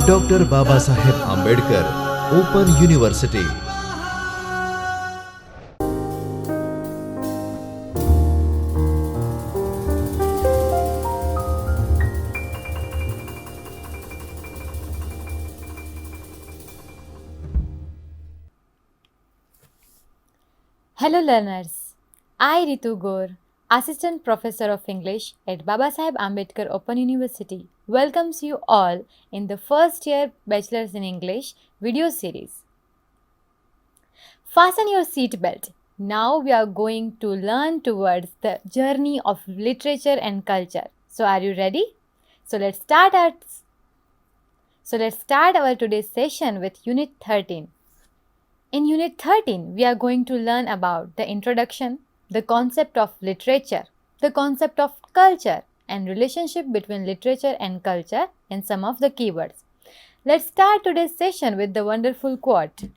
Dr. Babasaheb Ambedkar, Open University. Hello learners, I Ritu Gaur, Assistant Professor of English at Babasaheb Ambedkar Open University, welcomes you all in the first year Bachelor's in English video series. Fasten your seatbelt. Now we are going to learn towards the journey of literature and culture. So are you ready? So let's start our today's session with Unit 13. In Unit 13, we are going to learn about the introduction, the concept of literature, the concept of culture, and relationship between literature and culture and some of the keywords. Let's start today's session with the wonderful quote.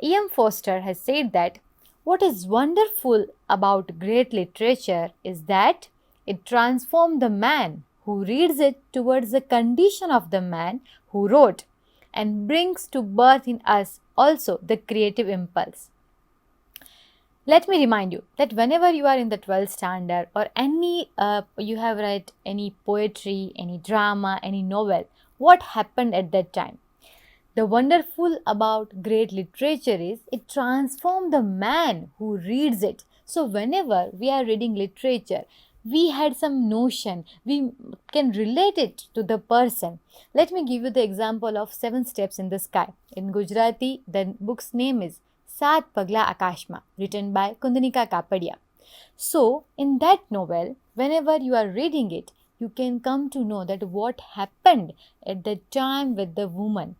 E.M. Forster has said that what is wonderful about great literature is that it transforms the man who reads it towards the condition of the man who wrote, and brings to birth in us also the creative impulse. Let me remind you that whenever you are in the 12th standard or you have read any poetry, any drama, any novel, what happened at that time? The wonderful about great literature is it transforms the man who reads it. So whenever we are reading literature, we had some notion, we can relate it to the person. Let me give you the example of 7 Steps in the Sky. In Gujarati, the book's name is Saat Pagla Akashma, written by Kundanika Kapadia. So, in that novel, whenever you are reading it, you can come to know that what happened at the time with the woman.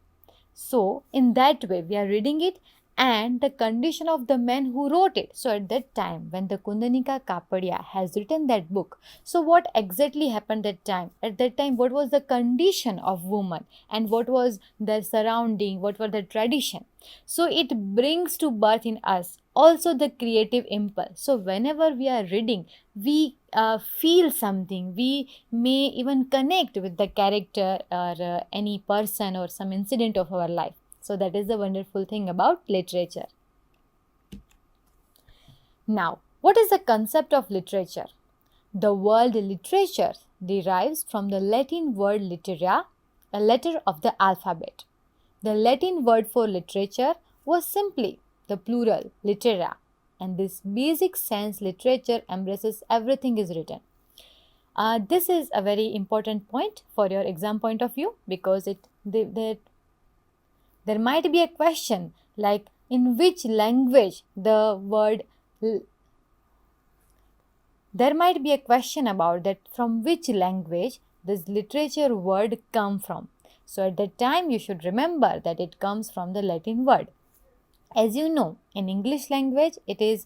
So, in that way, we are reading it and the condition of the man who wrote it. So, at that time, when the Kundanika Kapadia has written that book, so what exactly happened that time? At that time, what was the condition of woman and what was the surrounding, what were the tradition? So, it brings to birth in us also the creative impulse. So, whenever we are reading, we feel something, we may even connect with the character or any person or some incident of our life. So that is the wonderful thing about literature. Now, what is the concept of literature? The word literature derives from the Latin word litera, a letter of the alphabet. The Latin word for literature was simply the plural litera, and this basic sense literature embraces everything is written. This is a very important point for your exam point of view because there might be a question like in which language the word, there might be a question about that from which language this literature word come from. So at that time you should remember that it comes from the Latin word. As you know, in English language, the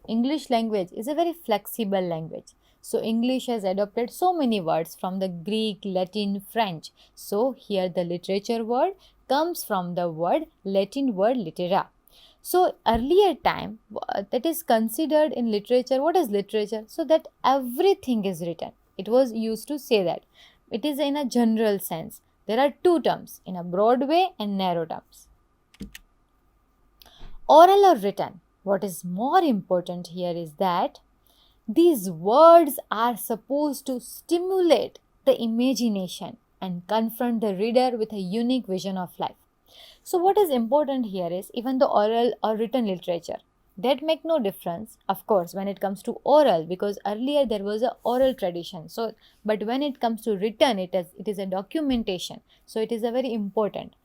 English language is a very flexible language. So English has adopted so many words from the Greek, Latin, French. So here the literature word comes from the Latin word litera. So earlier time that is considered in literature, what is literature? So that everything is written. It was used to say that. It is in a general sense. There are 2 terms, in a broad way and narrow terms. Oral or written, what is more important here is that these words are supposed to stimulate the imagination and confront the reader with a unique vision of life. So what is important here is even the oral or written literature, that make no difference, of course, when it comes to oral, because earlier there was a oral tradition. So, but when it comes to written, it is a documentation. So it is a very important.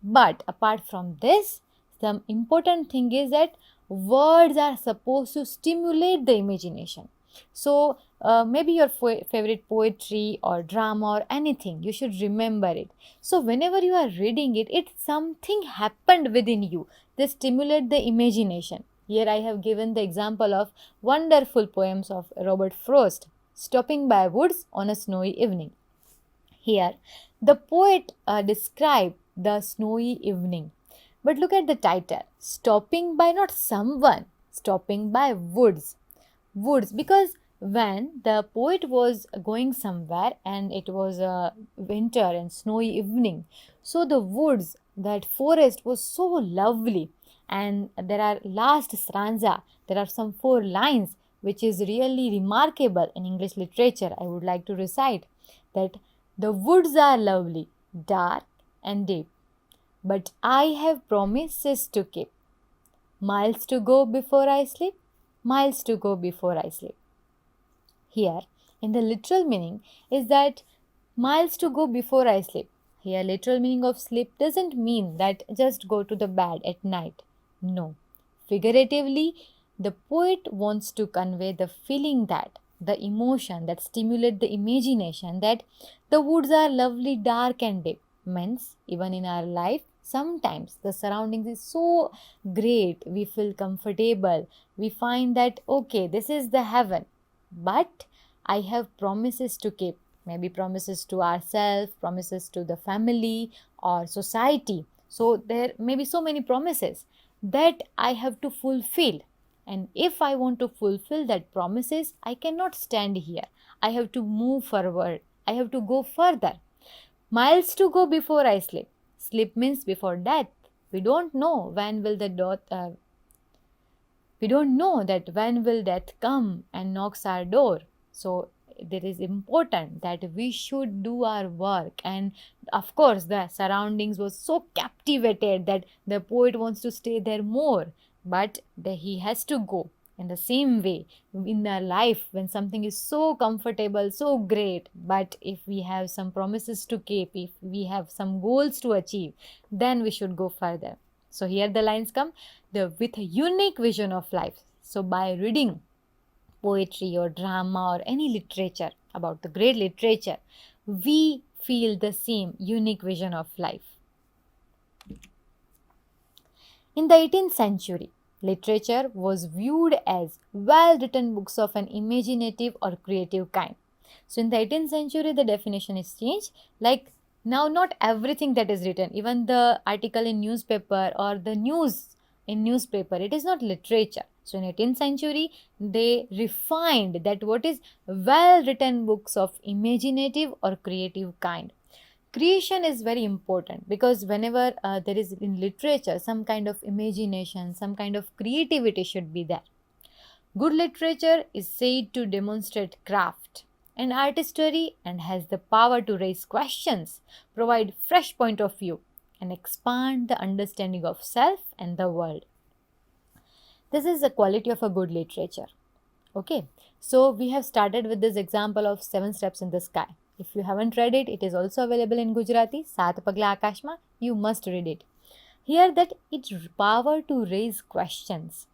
But apart from this, some important thing is that words are supposed to stimulate the imagination. So maybe your favorite poetry or drama or anything, you should remember it. So whenever you are reading it something happened within you. They stimulate the imagination. Here I have given the example of wonderful poems of Robert Frost, Stopping by Woods on a Snowy Evening. Here the poet described the snowy evening. But look at the title, stopping by not someone, stopping by woods. Woods, because when the poet was going somewhere and it was a winter and snowy evening. So the woods, that forest was so lovely, and there are last stanza, there are some four lines which is really remarkable in English literature. I would like to recite that the woods are lovely, dark and deep, but I have promises to keep. Miles to go before I sleep, miles to go before I sleep. Here, in the literal meaning, is that miles to go before I sleep. Here, literal meaning of sleep doesn't mean that just go to the bed at night. No. Figuratively, the poet wants to convey the feeling, that the emotion that stimulate the imagination, that the woods are lovely, dark and deep. Means, even in our life, sometimes the surroundings is so great, we feel comfortable, we find that okay, this is the heaven, but I have promises to keep, maybe promises to ourselves, promises to the family or society. So there may be so many promises that I have to fulfill. And if I want to fulfill that promises, I cannot stand here. I have to move forward. I have to go further. Miles to go before I sleep. Sleep means before death. We don't know when will the we don't know that when will death come and knocks our door. So it is important that we should do our work, and of course the surroundings was so captivated that the poet wants to stay there more, but he has to go. In the same way, in our life, when something is so comfortable, so great, but if we have some promises to keep, if we have some goals to achieve, then we should go further. So here the lines come, with a unique vision of life. So by reading poetry or drama or any literature about the great literature, we feel the same unique vision of life. In the 18th century, literature was viewed as well-written books of an imaginative or creative kind. So in the 18th century, the definition is changed. Like now, not everything that is written, even the article in newspaper or the news in newspaper, it is not literature. So in 18th century, they refined that what is well-written books of imaginative or creative kind. Creation is very important, because whenever there is in literature some kind of imagination, some kind of creativity should be there. Good literature is said to demonstrate craft and artistry and has the power to raise questions, provide fresh point of view, and expand the understanding of self and the world. This is the quality of a good literature. Okay, so we have started with this example of 7 steps in the sky. If you haven't read it, it is also available in Gujarati, Saat Pagla Akashma. You must read it. Here that its power to raise questions.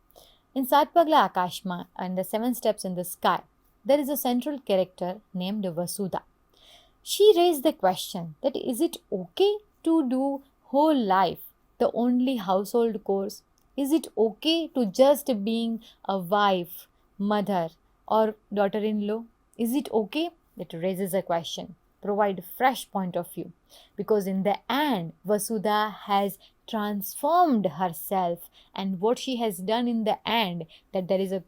In Saat Pagla Akashma and the 7 steps in the sky, there is a central character named Vasudha. She raised the question that is it okay to do whole life the only household chores? Is it okay to just being a wife, mother or daughter-in-law? Is it okay? That raises a question. Provide fresh point of view, because in the end Vasudha has transformed herself, and what she has done in the end, that there is a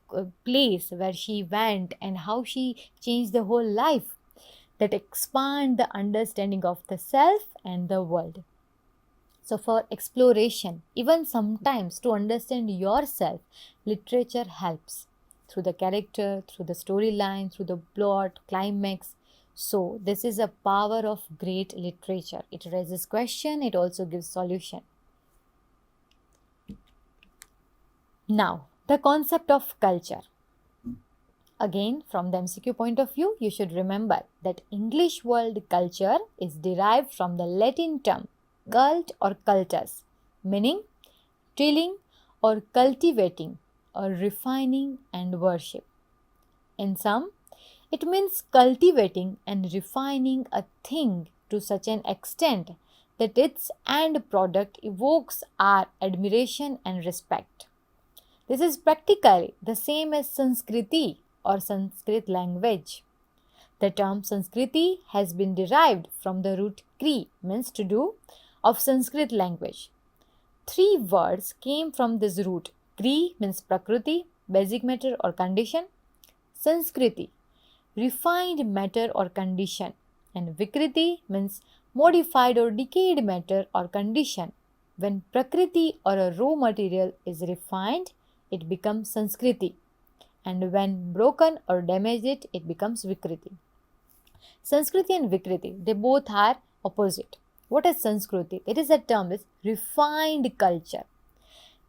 place where she went and how she changed the whole life, that expand the understanding of the self and the world. So for exploration, even sometimes to understand yourself, literature helps through the character, through the storyline, through the plot, climax. So this is a power of great literature. It raises question, it also gives solution. Now, the concept of culture. Again, from the MCQ point of view, you should remember that English word culture is derived from the Latin term cult or cultus, meaning tilling or cultivating or refining and worship. In sum, it means cultivating and refining a thing to such an extent that its end product evokes our admiration and respect. This is practically the same as Sanskriti or Sanskrit language. The term Sanskriti has been derived from the root kri, means to do, of Sanskrit language. 3 words came from this root. Kri means Prakriti, basic matter or condition. Sanskriti, refined matter or condition, and Vikriti means modified or decayed matter or condition. When Prakriti or a raw material is refined, it becomes Sanskriti, and when broken or damaged, it becomes Vikriti. Sanskriti and Vikriti, they both are opposite. What is Sanskriti? It is a term is refined culture.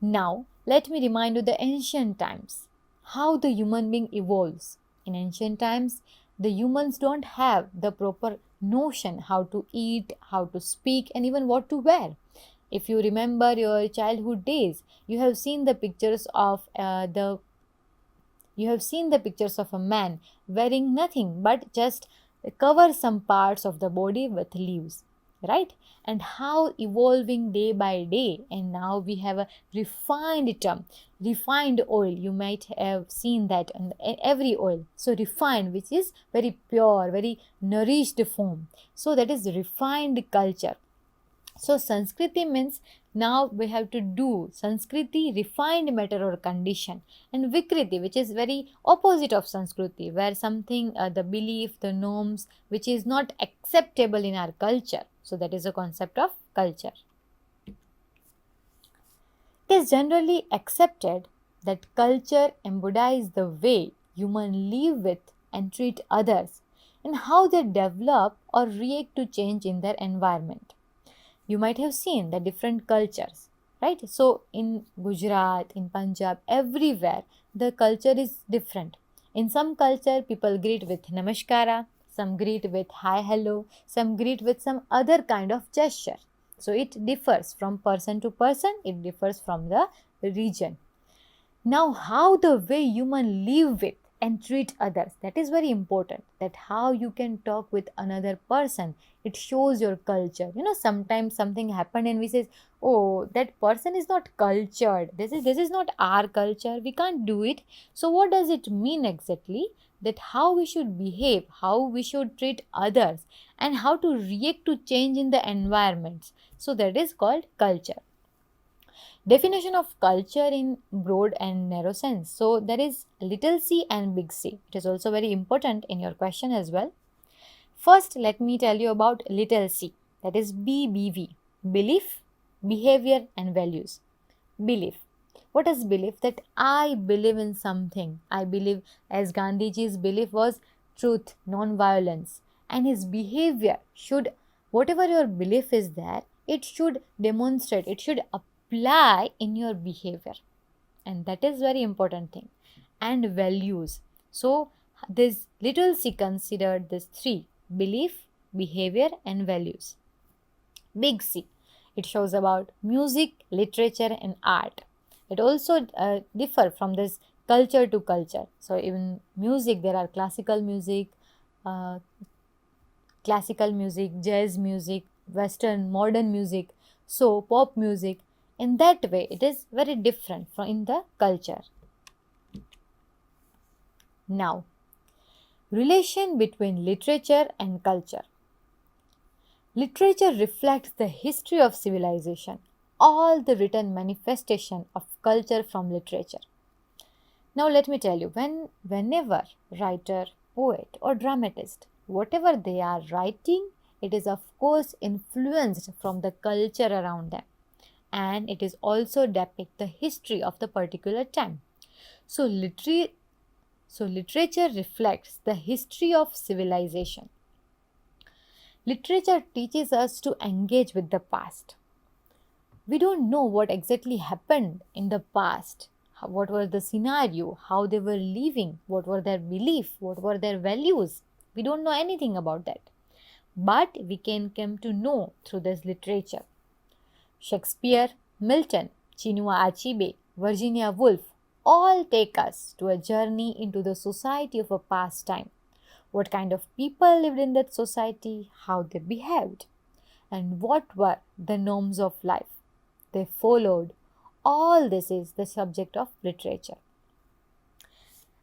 Now, let me remind you the ancient times, how the human being evolves. In ancient times, the humans don't have the proper notion how to eat, how to speak, and even what to wear. If you remember your childhood days, you have seen the pictures of a man wearing nothing but just cover some parts of the body with leaves, right? And how evolving day by day, and now we have a refined term, refined oil. You might have seen that in every oil. So refined, which is very pure, very nourished form. So that is refined culture. So Sanskriti means now we have to do Sanskriti, refined matter or condition, and Vikriti, which is very opposite of Sanskriti, where something, the belief, the norms, which is not acceptable in our culture. So that is a concept of culture. It is generally accepted that culture embodies the way humans live with and treat others, and how they develop or react to change in their environment. You might have seen the different cultures, right? So in Gujarat, in Punjab, everywhere the culture is different. In some culture, people greet with namaskara, some greet with hi hello, some greet with some other kind of gesture. So it differs from person to person, it differs from the region. Now, how the way human live with and treat others, that is very important. That how you can talk with another person, it shows your culture. Sometimes something happened and we say, oh, that person is not cultured. This is not our culture. We can't do it. So what does it mean exactly? That how we should behave, how we should treat others, and how to react to change in the environments. So that is called culture. Definition of culture in broad and narrow sense. So there is little c and big C. It is also very important in your question as well. First, let me tell you about little c. That is BBV. Belief, behavior and values. Belief. What is belief? That I believe in something. I believe, as Gandhiji's belief was truth, non-violence. And his behavior should, whatever your belief is there, it should demonstrate, it should apply in your behavior. And that is very important thing. And values. So this little c considered this three: belief, behavior and values. Big C, it shows about music, literature and art. It also differ from this culture to culture. So even music, there are uh, classical music, jazz music, western modern music, so pop music. In that way, it is very different from in the culture. Now, relation between literature and culture. Literature reflects the history of civilization, all the written manifestation of culture from literature. Now let me tell you, whenever writer, poet or dramatist, whatever they are writing, it is of course influenced from the culture around them, and it is also depict the history of the particular time. So, literature reflects the history of civilization. Literature teaches us to engage with the past. We don't know what exactly happened in the past, what was the scenario, how they were living, what were their beliefs, what were their values. We don't know anything about that. But we can come to know through this literature. Shakespeare, Milton, Chinua Achebe, Virginia Woolf all take us to a journey into the society of a past time. What kind of people lived in that society, how they behaved, and what were the norms of life they followed. All this is the subject of literature.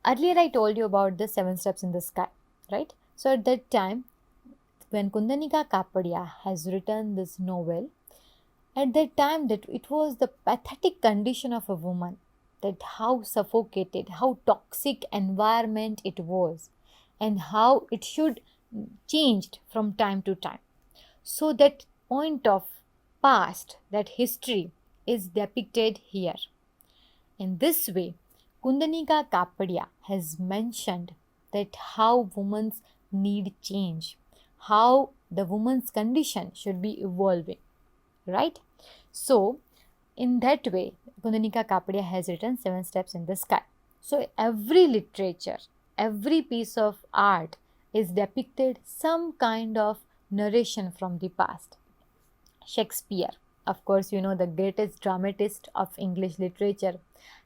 Earlier I told you about the 7 steps in the sky, right? So at that time, when Kundanika Kapadia has written this novel, at that time that it was the pathetic condition of a woman. that how suffocated, how toxic environment it was, and how it should changed from time to time. So that point of past, that history is depicted here. In this way, Kundanika Kapadia has mentioned that how women need change, how the woman's condition should be evolving, right? So, in that way, Kundanika Kapadia has written Seven Steps in the Sky. So, every literature, every piece of art is depicted some kind of narration from the past. Shakespeare, of course, you know, the greatest dramatist of English literature.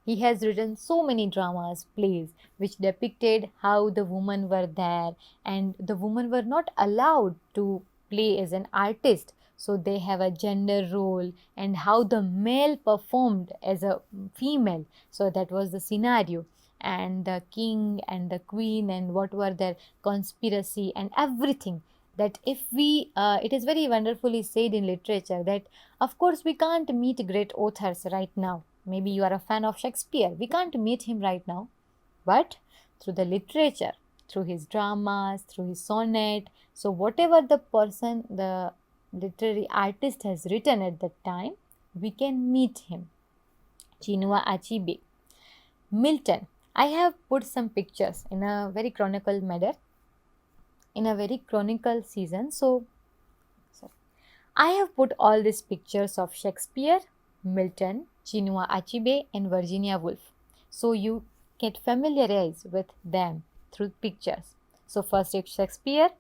He has written so many dramas, plays, which depicted how the women were there and the women were not allowed to play as an artist. So they have a gender role and how the male performed as a female. So that was the scenario. And the king and the queen and what were their conspiracy and everything, that if we it is very wonderfully said in literature that of course we can't meet great authors right now. Maybe you are a fan of Shakespeare, we can't meet him right now, but through the literature, through his dramas, through his sonnet, so whatever the person, the literary artist has written at that time, we can meet him. Chinua Achebe, Milton. I have put some pictures in a very chronicle manner, in a very chronicle season. So, sorry. I have put all these pictures of Shakespeare, Milton, Chinua Achebe, and Virginia Woolf. So you get familiarized with them through pictures. So first is Shakespeare,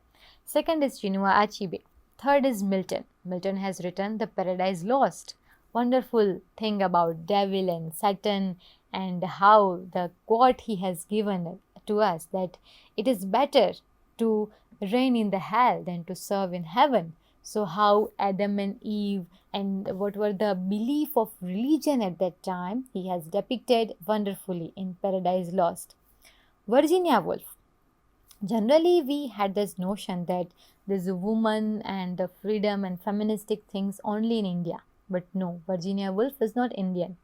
second is Chinua Achebe, third is Milton. Milton has written The Paradise Lost. Wonderful thing about devil and Satan and how the quote he has given to us that it is better to reign in the hell than to serve in heaven. So how Adam and Eve and what were the belief of religion at that time, he has depicted wonderfully in Paradise Lost. Virginia Woolf. Generally, we had this notion that there's a woman and the freedom and feministic things only in India. But no, Virginia Woolf is not Indian.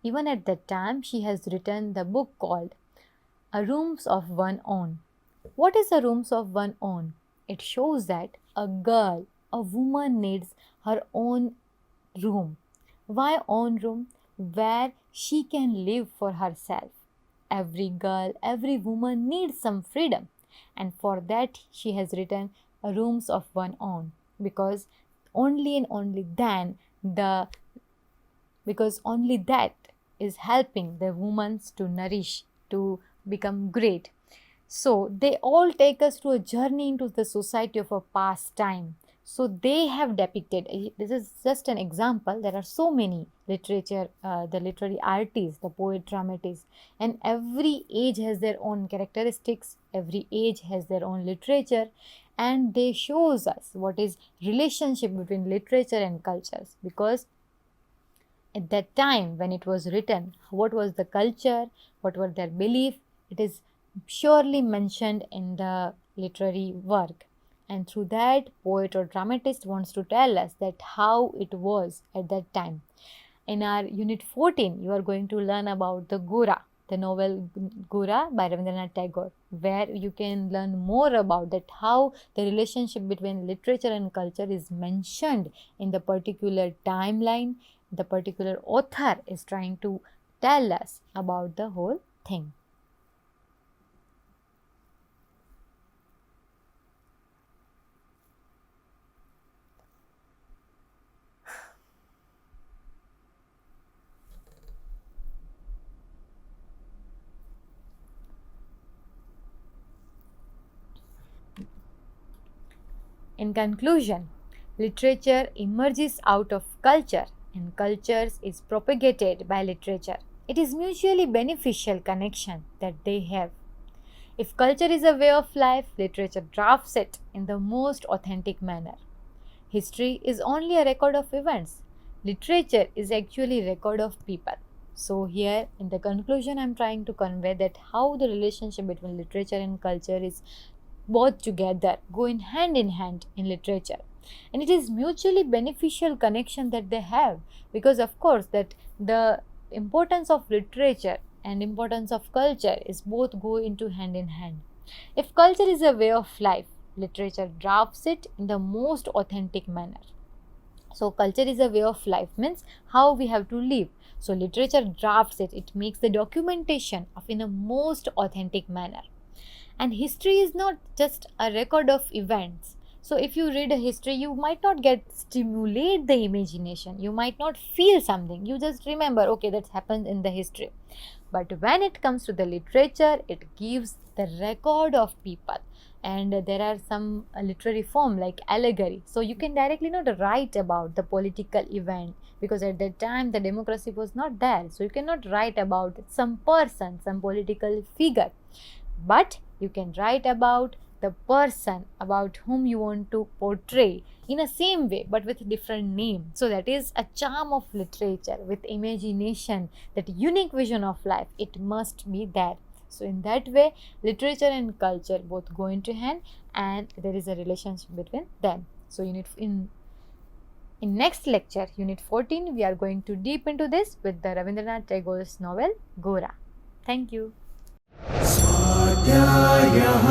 Even at that time, she has written the book called A Rooms of One Own. What is a rooms of one own? It shows that a girl, a woman needs her own room. Why own room? Where she can live for herself. Every girl, every woman needs some freedom. And for that she has written a rooms of one own. Because only and only then because only that is helping the women to nourish, to become great. So they all take us to a journey into the society of a past time. So they have depicted, this is just an example, there are so many literature, the literary artists, the poet, dramatists, and every age has their own characteristics, every age has their own literature, and they shows us what is relationship between literature and cultures. Because at that time when it was written, what was the culture, what were their belief, it is surely mentioned in the literary work, and through that poet or dramatist wants to tell us that how it was at that time. In our unit 14 you are going to learn about the Gora, the novel Gora by Rabindranath Tagore, where you can learn more about that how the relationship between literature and culture is mentioned in the particular timeline. The particular author is trying to tell us about the whole thing. In conclusion, literature emerges out of culture and culture is propagated by literature. It is mutually beneficial connection that they have. If culture is a way of life, literature drafts it in the most authentic manner. History is only a record of events. Literature is actually a record of people. So here in the conclusion I am trying to convey that how the relationship between literature and culture is both together, go in hand in literature, and it is mutually beneficial connection that they have, because of course that the importance of literature and importance of culture is both go into hand in hand. If culture is a way of life, literature drafts it in the most authentic manner. So culture is a way of life means how we have to live. So literature drafts it, it makes the documentation of in a most authentic manner. And history is not just a record of events. So if you read a history, you might not get stimulate the imagination, you might not feel something, you just remember, okay, that happened in the history. But when it comes to the literature, it gives the record of people, and there are some literary form like allegory, so you can directly not write about the political event, because at that time the democracy was not there, so you cannot write about some person, some political figure, but you can write about the person about whom you want to portray in a same way but with a different name. So that is a charm of literature, with imagination, that unique vision of life, it must be there. So in that way, literature and culture both go into hand, and there is a relationship between them. So in next lecture, unit 14, we are going to deep into this with the Rabindranath Tagore's novel Gora. Thank you. स्वाध्यायः